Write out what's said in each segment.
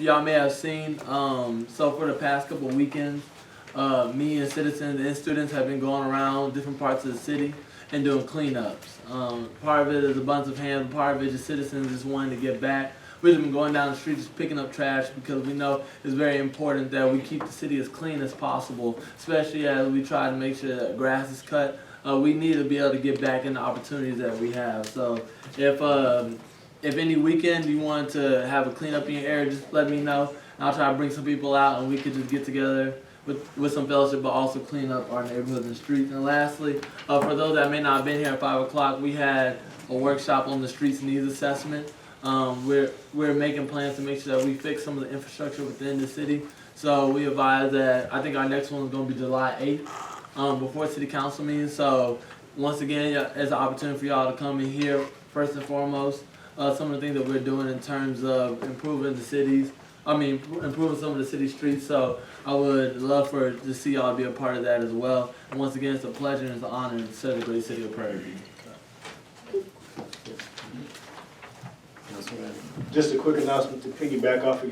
Y'all may have seen, so for the past couple of weekends, me and citizens and students have been going around different parts of the city and doing cleanups. Part of it is a bunch of hands, part of it is citizens just wanting to get back. We've been going down the street just picking up trash because we know it's very important that we keep the city as clean as possible, especially as we try to make sure that grass is cut. We need to be able to get back in the opportunities that we have. So if any weekend you want to have a cleanup in your area, just let me know. And I'll try to bring some people out and we could just get together with some fellowship, but also clean up our neighborhoods and streets. And lastly, for those that may not have been here at 5 o'clock, we had a workshop on the streets needs assessment. We're making plans to make sure that we fix some of the infrastructure within the city. So we advise that I think our next one is going to be July 8th before city council meeting. So once again, it's an opportunity for y'all to come in here first and foremost. Some of the things that we're doing in terms of improving improving some of the city streets. So I would love to see y'all be a part of that as well. And once again, it's a pleasure and it's an honor to serve the great city of Prairie. Just a quick announcement to piggyback off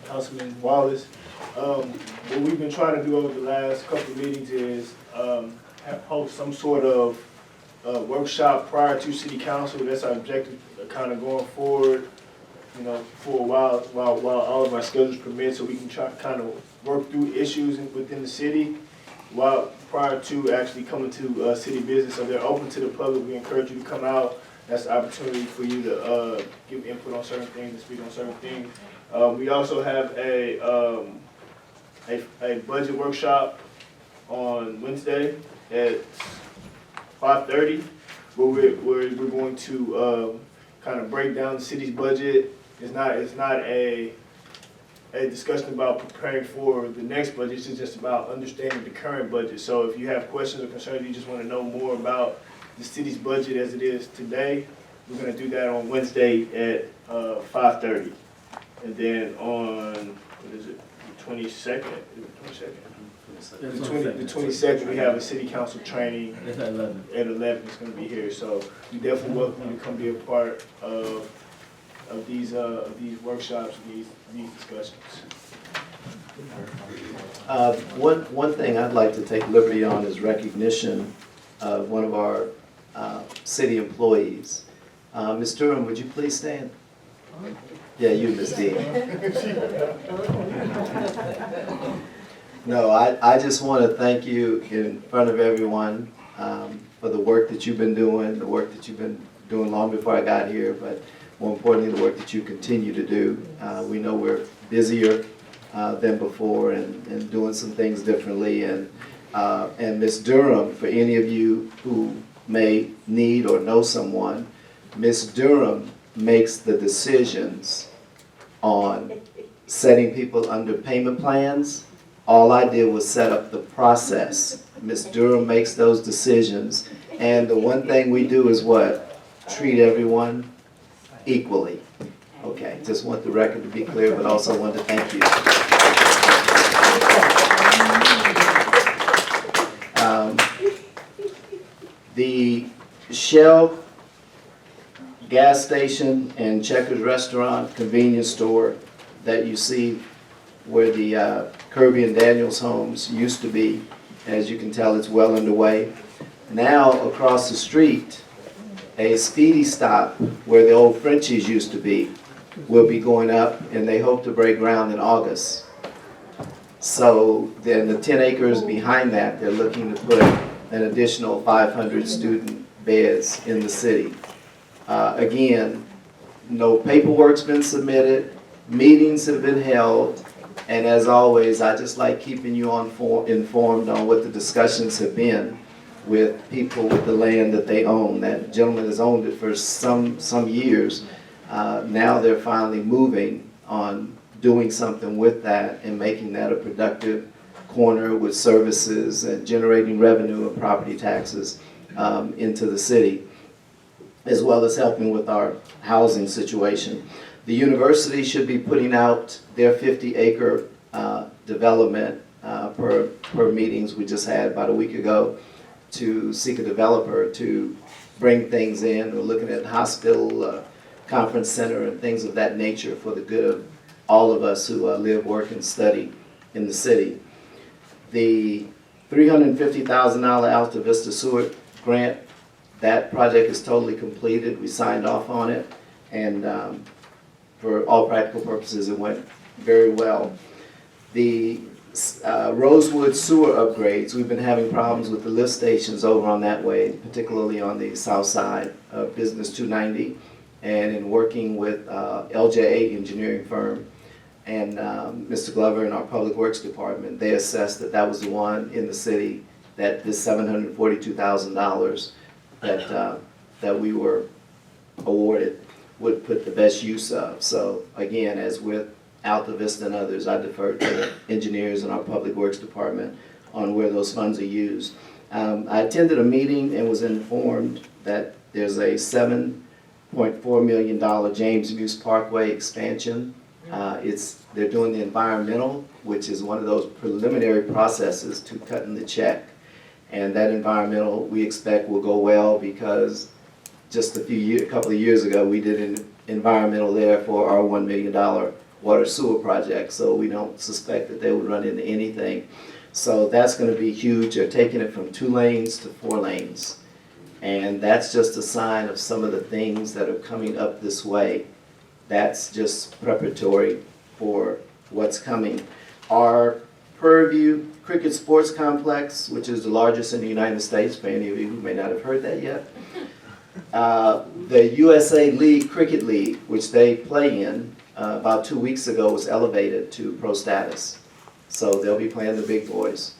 Councilman Wallace. What we've been trying to do over the last couple of meetings is host some sort of workshop prior to city council. That's our objective, kind of going forward, for a while all of our schedules permit, so we can try to kind of work through issues within the city prior to actually coming to city business. So they're open to the public. We encourage you to come out. That's the opportunity for you to give input on certain things and speak on certain things. We also have a budget workshop on Wednesday at 5:30, where we're going to kind of break down the city's budget. It's not a discussion about preparing for the next budget. It's just about understanding the current budget. So if you have questions or concerns, you just want to know more about the city's budget as it is today, we're going to do that on Wednesday at 5:30. And then on, the 22nd? The 22nd, we have a city council training It's at 11. at 11. It's going to be here. So we definitely welcome you to come be a part of these workshops and these discussions. One thing I'd like to take liberty on is recognition of one of our city employees. Ms. Durham, would you please stand? Yeah, you, Ms. Dean. No, I just want to thank you in front of everyone for the work that you've been doing, the work that you've been doing long before I got here, but more importantly, the work that you continue to do. We know we're busier than before and doing some things differently. And Ms. Durham, for any of you who may need or know someone, Ms. Durham makes the decisions on setting people under payment plans. All I did was set up the process. Ms. Durham makes those decisions. And the one thing we do is what? Treat everyone equally. Okay, just want the record to be clear, but also want to thank you. The Shell gas station and Checkers restaurant convenience store that you see where the Kirby and Daniels homes used to be, as you can tell, it's well underway. Now across the street, a speedy stop where the old Frenchies used to be will be going up, and they hope to break ground in August. So then the 10 acres behind that, they're looking to put an additional 500 student beds in the city. Again, no paperwork's been submitted, meetings have been held, and as always, I just like keeping you informed on what the discussions have been with people with the land that they own. That gentleman has owned it for some years. Now they're finally moving on doing something with that and making that a productive corner with services and generating revenue and property taxes into the city, as well as helping with our housing situation. The university should be putting out their 50-acre development per meetings we just had about a week ago to seek a developer to bring things in. We're looking at hospital, conference center, and things of that nature for the good all of us who live, work, and study in the city. The $350,000 Alta Vista Sewer grant, that project is totally completed. We signed off on it, and for all practical purposes, it went very well. The Rosewood sewer upgrades, we've been having problems with the lift stations over on that way, particularly on the south side of Business 290. And in working with LJA engineering firm and Mr. Glover in our Public Works Department, they assessed that that was the one in the city that this $742,000 that we were awarded would put the best use of. So again, as with Alta Vista and others, I defer to the engineers in our Public Works Department on where those funds are used. I attended a meeting and was informed that there's a $7.4 million James Muse Parkway expansion. They're doing the environmental, which is one of those preliminary processes to cutting the check. And that environmental, we expect, will go well because just a couple of years ago, we did an environmental there for our $1 million water sewer project, so we don't suspect that they would run into anything. So that's going to be huge. They're taking it from 2 lanes to 4 lanes. And that's just a sign of some of the things that are coming up this way. That's just preparatory for what's coming. Our Prairie Cricket Sports Complex, which is the largest in the United States, for any of you who may not have heard that yet. The USA League Cricket League, which they play in, about 2 weeks ago was elevated to pro status. So they'll be playing the big boys.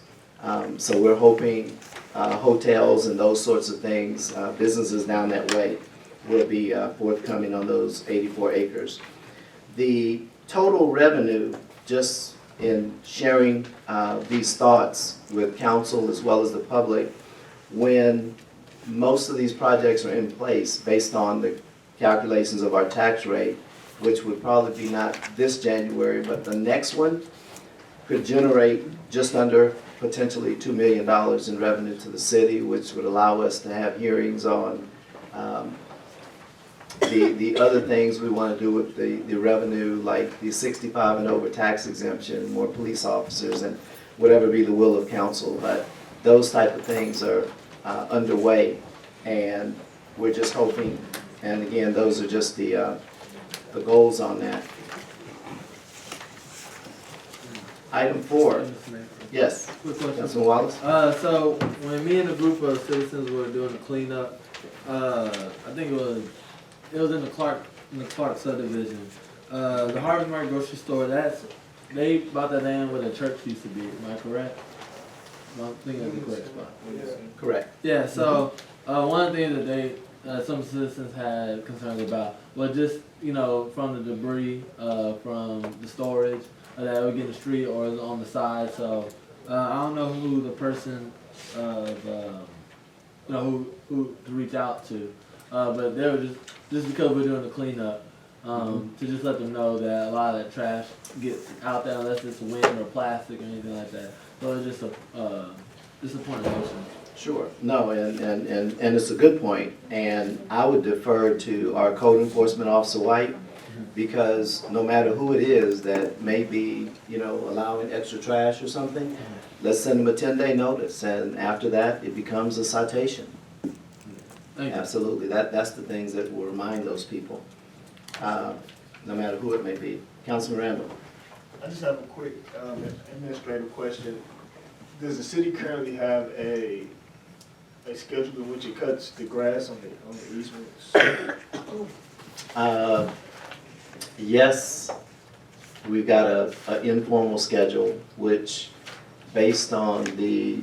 So we're hoping hotels and those sorts of things, businesses down that way, will be forthcoming on those 84 acres. The total revenue, just in sharing these thoughts with council as well as the public, when most of these projects are in place based on the calculations of our tax rate, which would probably be not this January, but the next one, could generate just under potentially $2 million in revenue to the city, which would allow us to have hearings on the other things we want to do with the revenue, like the 65 and over tax exemption, more police officers, and whatever be the will of council. But those type of things are underway, and we're just hoping, and again, those are just the goals on that. Item 4. Yes. Quick question. Councilman Wallace? So when me and a group of citizens were doing the cleanup, I think it was in the Clark subdivision. The Harvest Market grocery store, they bought that land where the church used to be. Am I correct? I think that's the correct spot. Correct. Yeah. So one of the things that some citizens had concerns about was just from the debris from the storage that would get in the street or on the side. So I don't know who the person who to reach out to, but they were just because we're doing the cleanup to just let them know that a lot of that trash gets out there unless it's wind or plastic or anything like that. So it's just a point of motion. Sure. No, and it's a good point, and I would defer to our code enforcement officer White, because no matter who it is that may be, allowing extra trash or something, let's send them a 10-day notice, and after that, it becomes a citation. Thank you. Absolutely. That's the things that will remind those people, no matter who it may be. Councilman Randall. I just have a quick administrative question. Does the city currently have a schedule in which it cuts the grass on the easements? Yes, we've got an informal schedule, which based on the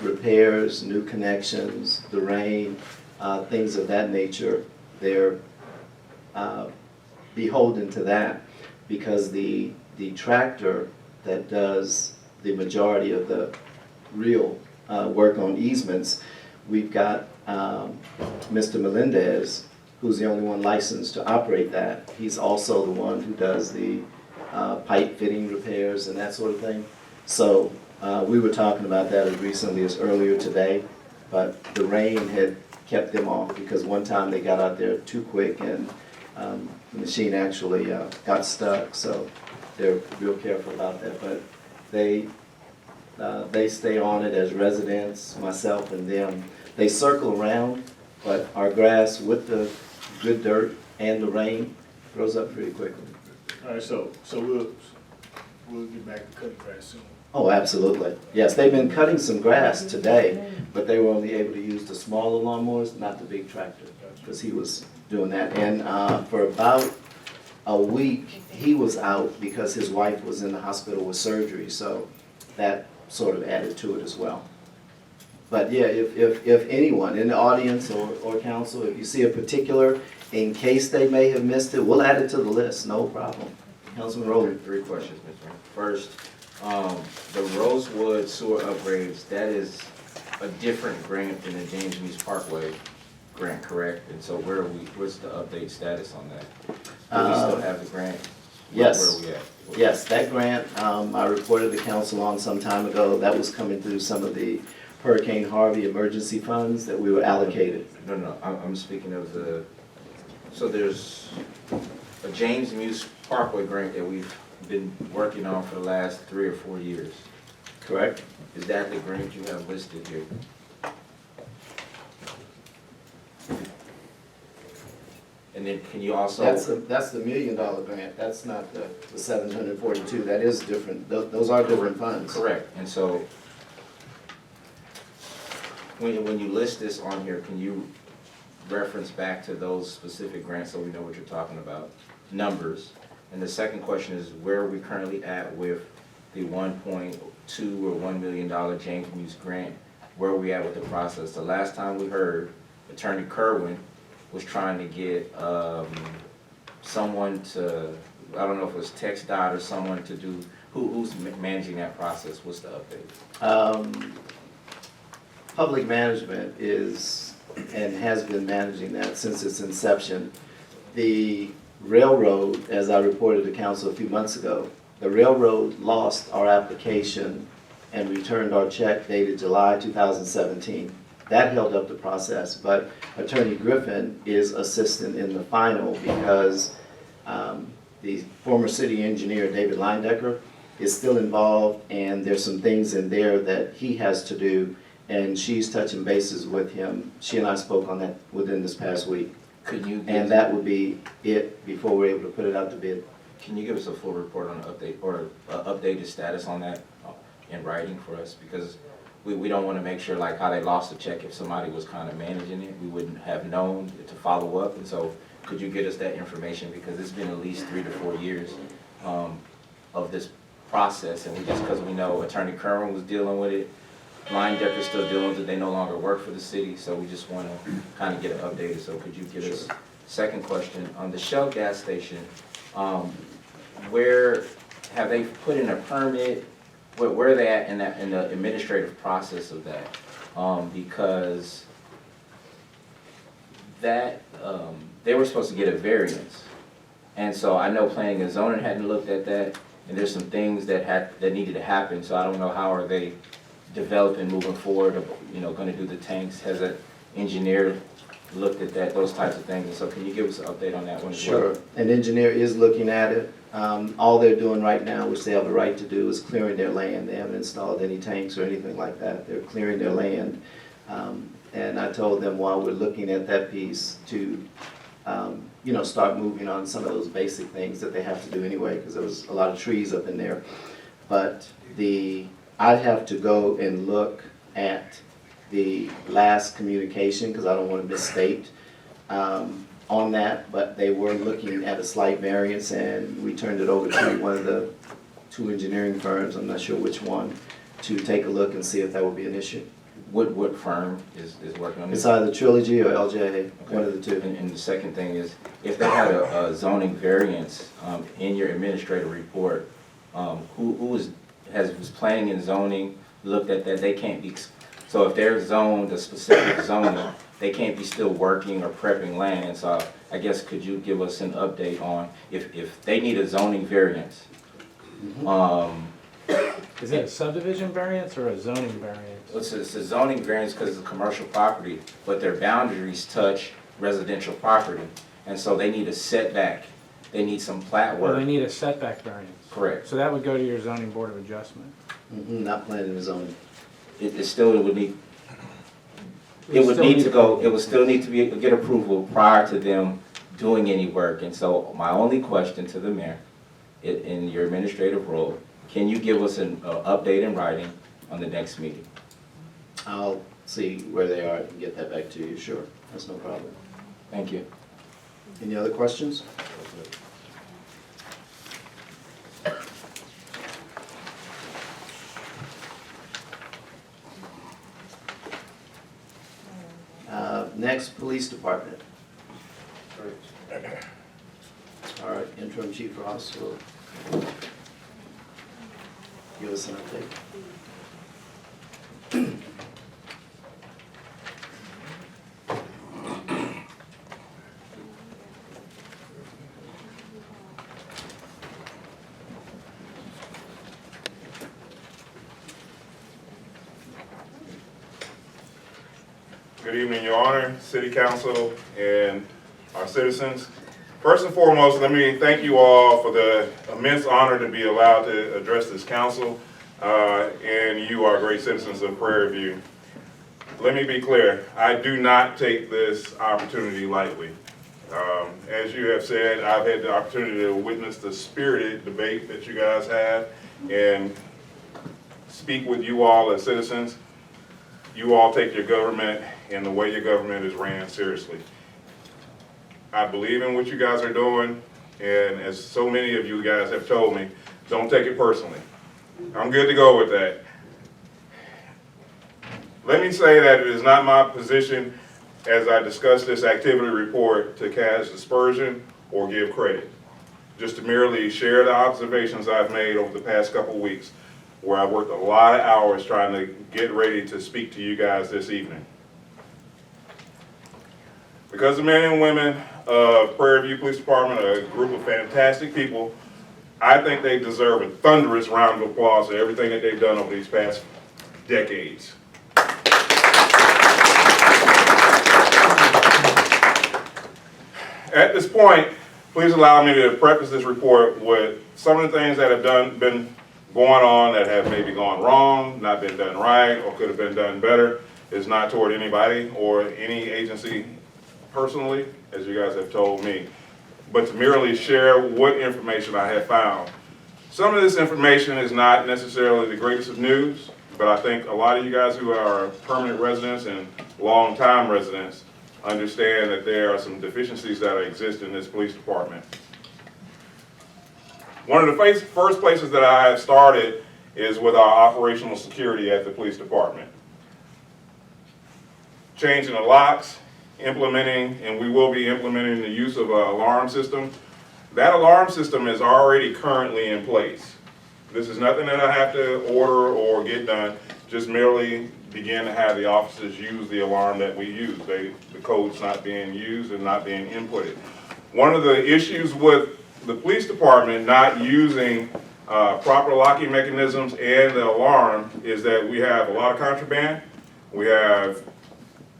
repairs, new connections, the rain, things of that nature, they're beholden to that, because the tractor that does the majority of the real work on easements, we've got Mr. Melendez, who's the only one licensed to operate that. He's also the one who does the pipe fitting repairs and that sort of thing. So we were talking about that as recently as earlier today, but the rain had kept them off because one time they got out there too quick and the machine actually got stuck, so they're real careful about that. But they stay on it as residents, myself and them. They circle around, but our grass with the good dirt and the rain grows up pretty quickly. All right, so we'll get back to cutting grass soon. Oh, absolutely. Yes, they've been cutting some grass today, but they were only able to use the smaller lawnmowers, not the big tractor, because he was doing that. And for about a week, he was out because his wife was in the hospital with surgery, so that sort of added to it as well. But yeah, if anyone in the audience or council, if you see a particular, in case they may have missed it, we'll add it to the list, no problem. Councilman Rowland. Three questions, Mr. Mayor. First, the Rosewood sewer upgrades, that is a different grant than the James Mews Parkway grant, correct? And so where's the update status on that? Do we still have the grant? Yes. Where are we at? Yes, that grant, I reported to council on some time ago, that was coming through some of the Hurricane Harvey emergency funds that we were allocated. No, I'm speaking of so there's a James Mews Parkway grant that we've been working on for the last 3 or 4 years. Correct? Is that the grant you have listed here? And then can you also? That's the $1 million grant, that's not the 742, that is different, those are different funds. Correct, and so when you list this on here, can you reference back to those specific grants so we know what you're talking about, numbers? And the second question is, where are we currently at with the 1.2 or $1 million James Mews grant? Where are we at with the process? The last time we heard, Attorney Kerwin was trying to get someone to, I don't know if it was TxDOT or someone to do, who's managing that process? What's the update? Public management is, and has been managing that since its inception. The railroad, as I reported to council a few months ago, the railroad lost our application and returned our check dated July 2017. That held up the process, but Attorney Griffin is assistant in the final because the former city engineer, David Leindecker, is still involved, and there's some things in there that he has to do, and she's touching bases with him. She and I spoke on that within this past week. Could you? And that would be it before we're able to put it out to bid. Can you give us a full report on the update or updated status on that in writing for us? Because we don't want to make sure like how they lost the check. If somebody was kind of managing it, we wouldn't have known to follow up. And so could you get us that information? Because it's been at least 3 to 4 years of this process. And we just, because we know Attorney Kerwin was dealing with it, Leinecker's still dealing with it, they no longer work for the city. So we just want to kind of get it updated. So could you give us, second question, on the Shell gas station, where have they put in a permit? Where are they at in the administrative process of that? Because that they were supposed to get a variance, and so I know planning and zoning hadn't looked at that, and there's some things that needed to happen. So I don't know how are they developing moving forward. Going to do the tanks? Has an engineer looked at that? Those types of things. And so can you give us an update on that one? Sure. An engineer is looking at it. All they're doing right now, which they have a right to do, is clearing their land. They haven't installed any tanks or anything like that. They're clearing their land. And I told them while we're looking at that piece to, start moving on some of those basic things that they have to do anyway, because there was a lot of trees up in there. But I'd have to go and look at the last communication, because I don't want to misstate on that, but they were looking at a slight variance, and we turned it over to one of the 2 engineering firms, I'm not sure which one, to take a look and see if that would be an issue. What firm is working on this? It's either Trilogy or LJ, okay. One of the 2. And the second thing is, if they had a zoning variance in your administrative report, who was planning and zoning looked at that? They can't be, so if they're zoned a specific zoning, they can't be still working or prepping land. And so I guess could you give us an update on if they need a zoning variance? Is it a subdivision variance or a zoning variance? It's a zoning variance because it's a commercial property, but their boundaries touch residential property. And so they need a setback they need some plat Well, they work. need a setback variance. Correct. So that would go to your zoning board of adjustment. Not planning and zoning. It still would need, it would need to go, it would still need to be, get approval prior to them doing any work. And so my only question to the mayor, in your administrative role, can you give us an update in writing on the next meeting? I'll see where they are and get that back to you, sure, that's no problem. Thank you. Any other questions? Next, police department. Our interim chief Ross will give us an update. Good evening, Your Honor, City Council, and our citizens. First and foremost, let me thank you all for the immense honor to be allowed to address this council, and you are great citizens of Prairie View. Let me be clear, I do not take this opportunity lightly. As you have said, I've had the opportunity to witness the spirited debate that you guys have and speak with you all as citizens. You all take your government and the way your government is ran seriously. I believe in what you guys are doing, and as so many of you guys have told me, don't take it personally. I'm good to go with that. Let me say that it is not my position, as I discuss this activity report, to cast aspersion or give credit. Just to merely share the observations I've made over the past couple weeks, where I worked a lot of hours trying to get ready to speak to you guys this evening. Because the men and women of Prairie View Police Department are a group of fantastic people, I think they deserve a thunderous round of applause for everything that they've done over these past decades. At this point, please allow me to preface this report with some of the things that have been going on that have maybe gone wrong, not been done right, or could have been done better. It's not toward anybody or any agency personally, as you guys have told me, but to merely share what information I have found. Some of this information is not necessarily the greatest of news, but I think a lot of you guys who are permanent residents and long-time residents understand that there are some deficiencies that exist in this police department. One of the first places that I have started is with our operational security at the police department. Changing the locks, implementing, and we will be implementing the use of an alarm system. That alarm system is already currently in place. This is nothing that I have to order or get done, just merely begin to have the officers use the alarm that we use. The code's not being used and not being inputted. One of the issues with the police department not using proper locking mechanisms and the alarm is that we have a lot of contraband. We have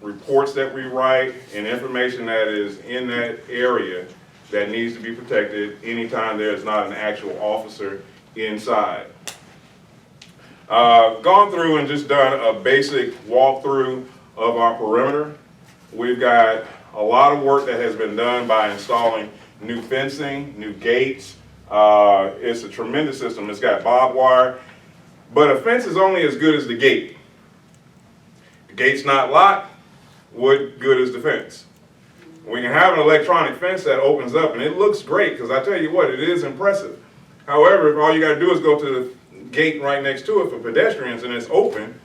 reports that we write and information that is in that area that needs to be protected anytime there's not an actual officer inside. Gone through and just done a basic walkthrough of our perimeter. We've got a lot of work that has been done by installing new fencing, new gates. It's a tremendous system. It's got barbed wire, but a fence is only as good as the gate. The gate's not locked, what good is the fence? We can have an electronic fence that opens up and it looks great, because I tell you what, it is impressive. However, if all you gotta do is go to the gate right next to it for pedestrians and it's open,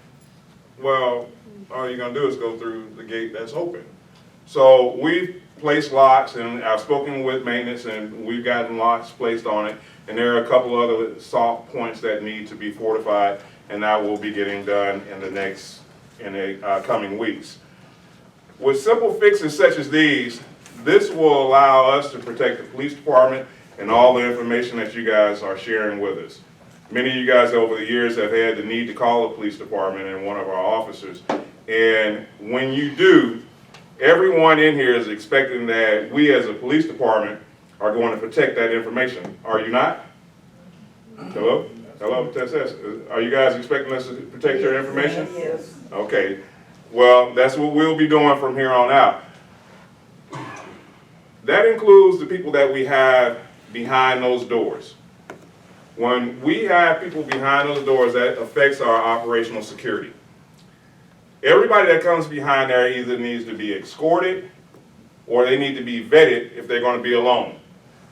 well, all you're gonna do is go through the gate that's open. So we've placed locks, and I've spoken with maintenance, and we've gotten locks placed on it, and there are a couple other soft points that need to be fortified, and that will be getting done in the coming weeks. With simple fixes such as these, this will allow us to protect the police department and all the information that you guys are sharing with us. Many of you guys over the years have had the need to call the police department and one of our officers. And when you do, everyone in here is expecting that we as a police department are going to protect that information. Are you not? Hello? Hello, Tess? Are you guys expecting us to protect your information? Yes. Okay. Well, that's what we'll be doing from here on out. That includes the people that we have behind those doors. When we have people behind those doors, that affects our operational security. Everybody that comes behind there either needs to be escorted or they need to be vetted if they're going to be alone.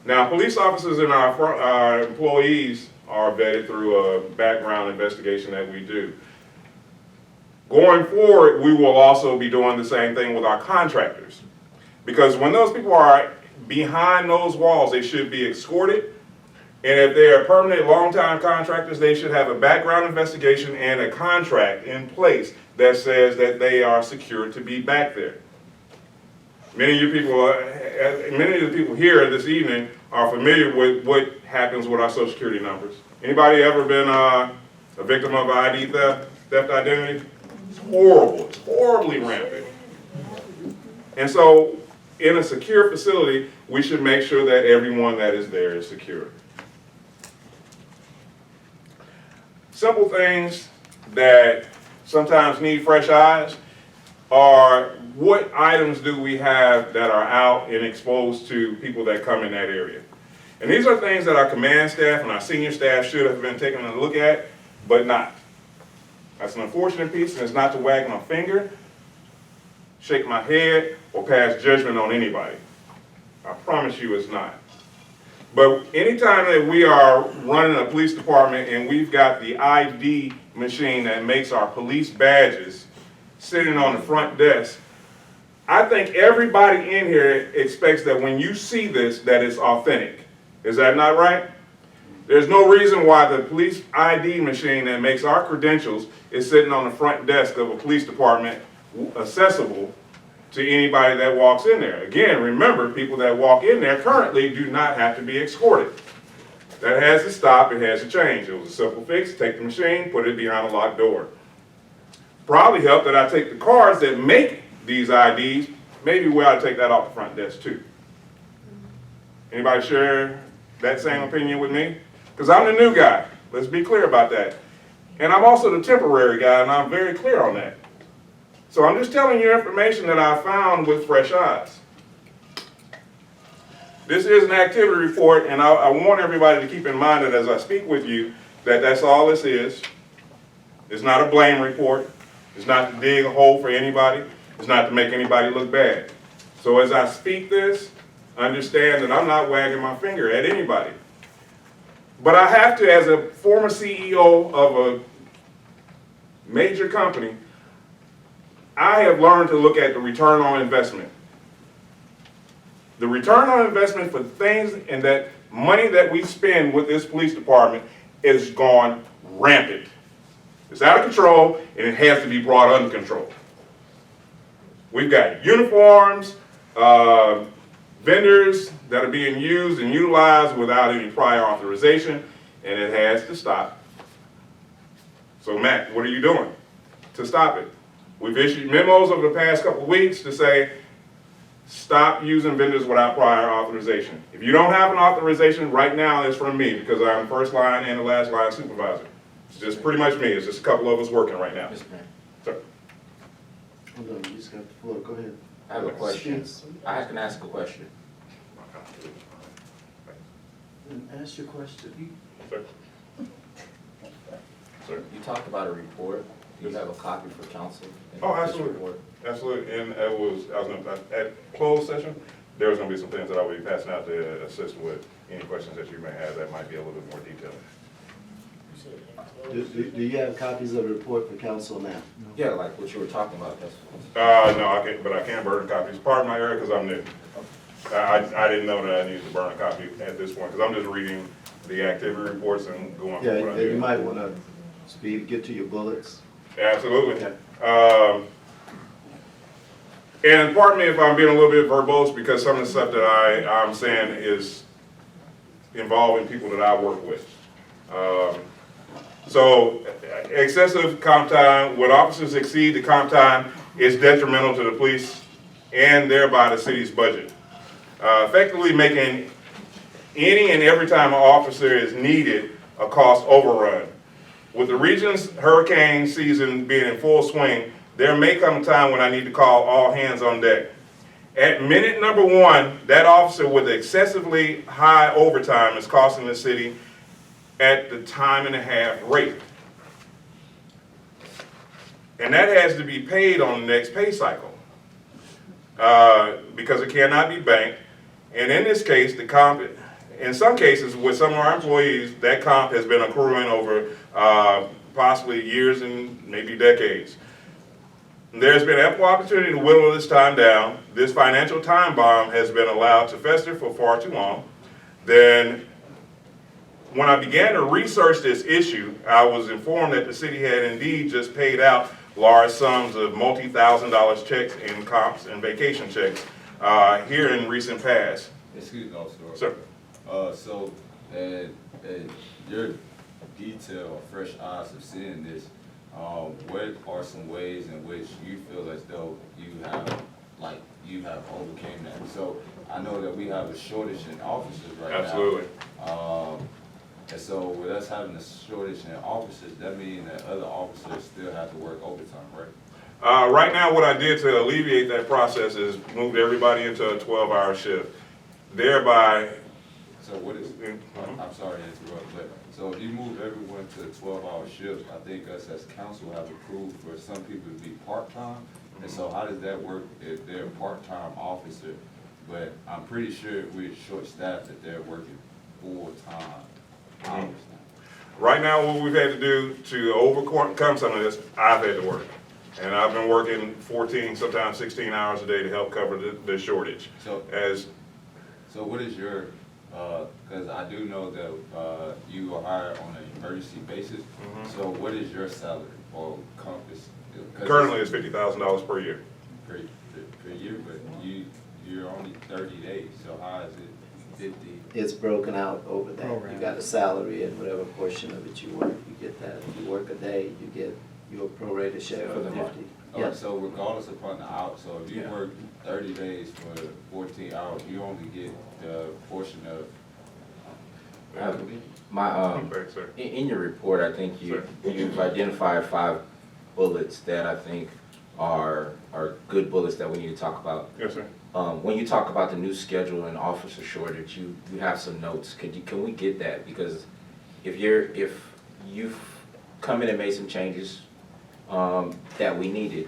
Now, police officers and our employees are vetted through a background investigation that we do. Going forward, we will also be doing the same thing with our contractors. Because when those people are behind those walls, they should be escorted. And if they are permanent, long-time contractors, they should have a background investigation and a contract in place that says that they are secured to be back there. Many of the people here this evening are familiar with what happens with our Social Security numbers. Anybody ever been a victim of ID theft identity? It's horrible. It's horribly rampant. And so, in a secure facility, we should make sure that everyone that is there is secure. Simple things that sometimes need fresh eyes are what items do we have that are out and exposed to people that come in that area. And these are things that our command staff and our senior staff should have been taking a look at, but not. That's an unfortunate piece, and it's not to wag my finger, shake my head, or pass judgment on anybody. I promise you it's not. But anytime that we are running a police department and we've got the ID machine that makes our police badges sitting on the front desk, I think everybody in here expects that when you see this, that it's authentic. Is that not right? There's no reason why the police ID machine that makes our credentials is sitting on the front desk of a police department accessible to anybody that walks in there. Again, remember, people that walk in there currently do not have to be escorted. That has to stop, it has to change. It was a simple fix, take the machine, put it behind a locked door. Probably help that I take the cards that make these IDs, maybe we ought to take that off the front desk too. Anybody share that same opinion with me? Because I'm the new guy, let's be clear about that. And I'm also the temporary guy, and I'm very clear on that. So I'm just telling you information that I found with fresh eyes. This is an activity report, and I want everybody to keep in mind that as I speak with you, that that's all this is. It's not a blame report. It's not to dig a hole for anybody. It's not to make anybody look bad. So as I speak this, understand that I'm not wagging my finger at anybody. But I have to, as a former CEO of a major company, I have learned to look at the return on investment. The return on investment for things and that money that we spend with this police department is gone rampant. It's out of control, and it has to be brought under control. We've got uniforms, vendors that are being used and utilized without any prior authorization, and it has to stop. So Matt, what are you doing to stop it? We've issued memos over the past couple of weeks to say, stop using vendors without prior authorization. If you don't have an authorization, right now it's from me because I'm the first line and the last line supervisor. It's just pretty much me. It's just a couple of us working right now. Mr. Mayor, Sir. Hold on, you just got the floor, go ahead. I have a question. I can ask a question. Ask your question. Sir. Sir. You talked about a report. Do you have a copy for council? Oh, This absolutely. report? Absolutely, and I was gonna, at closed session, there was gonna be some things that I would be passing out to assist with any questions that you may have that might be a little bit more detailed. Do you have copies of the report for council now? Yeah, like what you were talking about. That's No, I can't, but I can burn copies. Pardon my error, because I'm new. I didn't know that I needed to burn a copy at this point, because I'm just reading the activity reports and going Yeah, from what I you do. might want to get to your bullets. Absolutely. Okay. And pardon me if I'm being a little bit verbose, because some of the stuff that I'm saying is involving people that I work with. So excessive comp time, when officers exceed the comp time, is detrimental to the police and thereby the city's budget. Effectively making any and every time an officer is needed, a cost overrun. With the region's hurricane season being in full swing, there may come a time when I need to call all hands on deck. At minute number 1, that officer with excessively high overtime is costing the city at the time and a half rate. And that has to be paid on the next pay cycle because it cannot be banked. And in this case, the comp, in some cases, with some of our employees, that comp has been accruing over possibly years and maybe decades. There's been ample opportunity to whittle this time down. This financial time bomb has been allowed to fester for far too long. Then, when I began to research this issue, I was informed that the city had indeed just paid out large sums of multi-$1,000 checks in comps and vacation checks here in recent past. Excuse me, officer. Sir. So, your detail, fresh eyes of seeing this, what are some ways in which you feel as though you have overcame that? So, I know that we have a shortage in officers right Absolutely. now. And so, with us having a shortage in officers, that means that other officers still have to work overtime, right? Right now, what I did to alleviate that process is moved everybody into a 12-hour shift, thereby. So what is, I'm sorry to interrupt, but, so if you move everyone to a 12-hour shift, I think us as council have approved for some people to be part-time. And so how does that work if they're a part-time officer, but I'm pretty sure we're short-staffed that they're working full-time hours now? Right now, what we've had to do to overcome some of this, I've had to work. And I've been working 14, sometimes 16 hours a day to help cover the shortage. So what is your, because I do know that you are hired on an emergency basis. So what is your salary or compass? Currently, it's $50,000 per year. Per year, but you're only 30 days, so how is it 50? It's broken out over that. You Prorated. got a salary and whatever portion of it you work, you get that. If you work a day, you get your prorated share For of the 50. month. Yeah. So regardless upon the out, so if you Yeah. work 30 days for 14 hours, you only get the portion of, Okay, sir. In your report, I think you've identified 5 bullets that I think are good bullets that we need to talk about. Yes, sir. When you talk about the new schedule and officer shortage, you have some notes. Can we get that? Because if you've come in and made some changes that we needed,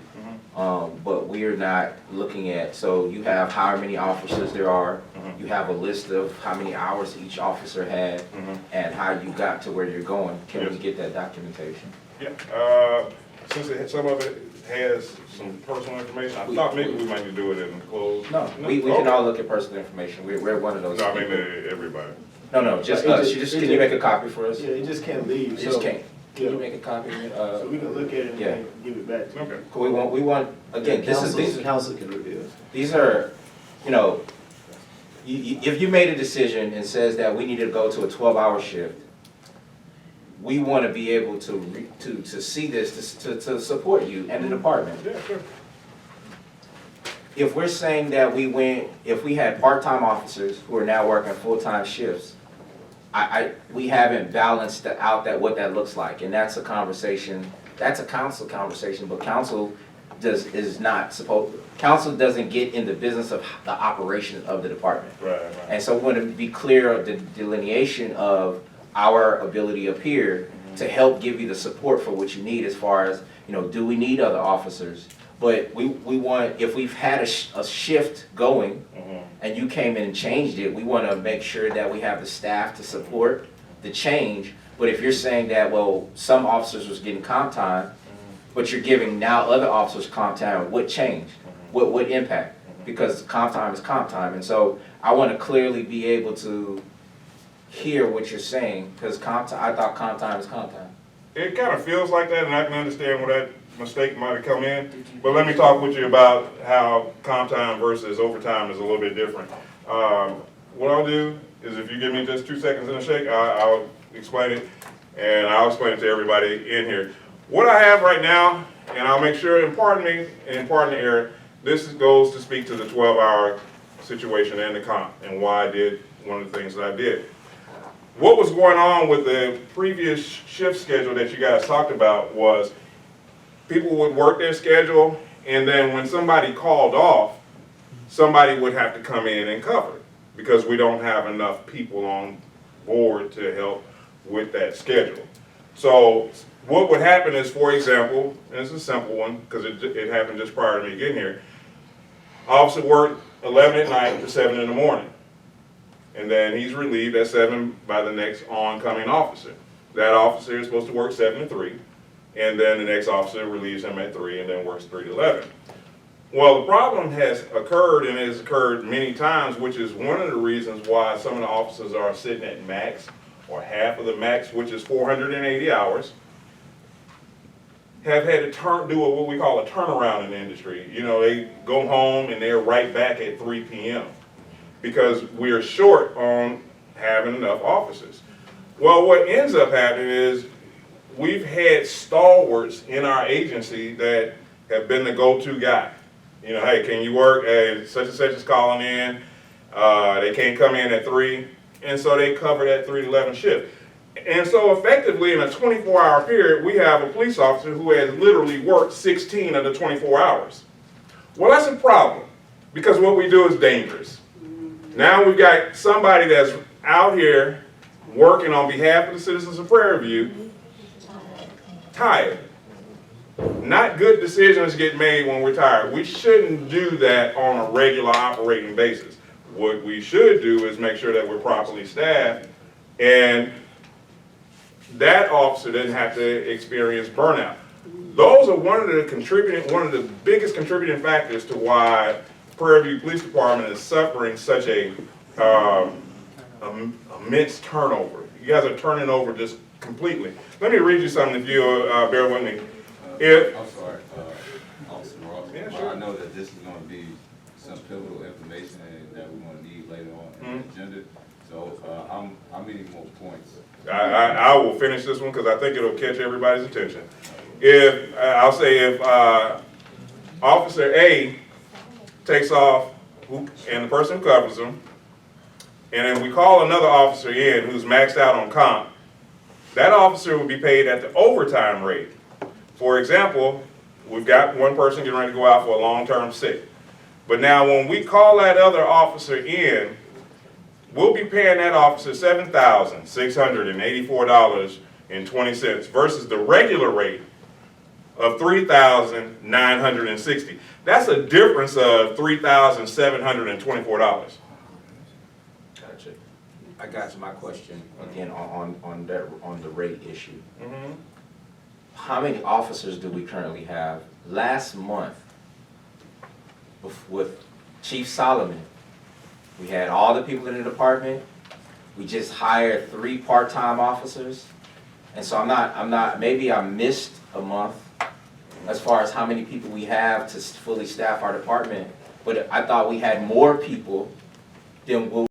but we're not looking at, so you have how many officers there are, you have a list of how many hours each officer had, and how you got to where you're going. Can we Yes. get that documentation? Yeah, since some of it has some personal information, I thought maybe we might need to do it in closed. No, we can all look at personal information. We're one of those. No, I mean, people. everybody. No, just It us. just- Can you make a copy for us? Yeah, it just can't leave. You just can't. Can you Yeah. make a copy? So we can look at it Yeah. and give it back to you. Okay. We want, again, Council can review it. these are, if you made a decision and says that we need to go to a 12-hour shift, we want to be able to see this, to support you and the department. Yeah, sure. If we're saying that if we had part-time officers who are now working full-time shifts, we haven't balanced out what that looks like, and that's a conversation, that's a council conversation, but council council doesn't get in the business of the operation of the department. Right. And so we want to be clear of the delineation of our ability up here to help give you the support for what you need as far as, do we need other officers? But we want, if we've had a shift going and you came in and changed it, we want to make sure that we have the staff to support the change. But if you're saying that, well, some officers was getting comp time, but you're giving now other officers comp time, what changed? What impact? Because comp time is comp time. And so I want to clearly be able to hear what you're saying, because I thought comp time is comp time. It kind of feels like that, and I can understand where that mistake might have come in. But let me talk with you about how comp time versus overtime is a little bit different. What I'll do is, if you give me just 2 seconds and a shake, I'll explain it, and I'll explain it to everybody in here. What I have right now, and I'll make sure, and pardon me, and pardon the error, this goes to speak to the 12-hour situation and the comp, and why I did one of the things that I did. What was going on with the previous shift schedule that you guys talked about was people would work their schedule, and then when somebody called off, somebody would have to come in and cover because we don't have enough people on board to help with that schedule. So what would happen is, for example, and it's a simple one because it happened just prior to me getting here, officer worked 11 at night to 7 in the morning. And then he's relieved at 7 by the next oncoming officer. That officer is supposed to work 7 to 3, and then the next officer relieves him at 3 and then works 3 to 11. Well, the problem has occurred, and it has occurred many times, which is one of the reasons why some of the officers are sitting at max or half of the max, which is 480 hours, have had to do what we call a turnaround in the industry. You know, they go home and they're right back at 3 p.m. because we are short on having enough officers. Well, what ends up happening is we've had stalwarts in our agency that have been the go-to guy. You know, hey, can you work? Hey, such and such is calling in. They can't come in at 3. And so they cover that 3 to 11 shift. And so effectively in a 24-hour period, we have a police officer who has literally worked 16 of the 24 hours. Well, that's a problem because what we do is dangerous. Now we've got somebody that's out here working on behalf of the citizens of Prairie View, tired. Not good decisions get made when we're tired. We shouldn't do that on a regular operating basis. What we should do is make sure that we're properly staffed and that officer doesn't have to experience burnout. Those are one of the biggest contributing factors to why Prairie View Police Department is suffering such a immense turnover. You guys are turning over just completely. Let me read you something if you bear with me. I'm sorry, Officer Ross. Yeah, sure. I know that this is going to be some pivotal information that we're going to need later on in the agenda. So how many more points? I will finish this one because I think it'll catch everybody's attention. I'll say if Officer A takes off and the person covers him, and then we call another officer in who's maxed out on comp, that officer will be paid at the overtime rate. For example, we've got one person getting ready to go out for a long-term sick. But now when we call that other officer in, we'll be paying that officer $7,684.20 versus the regular rate of $3,960. That's a difference of $3,724. Gotcha. I got you. My question again on the rate issue. Mm-hmm. How many officers do we currently have? Last month, with Chief Solomon, we had all the people in the department. We just hired 3 part-time officers. And so maybe I missed a month as far as how many people we have to fully staff our department. But I thought we had more people than what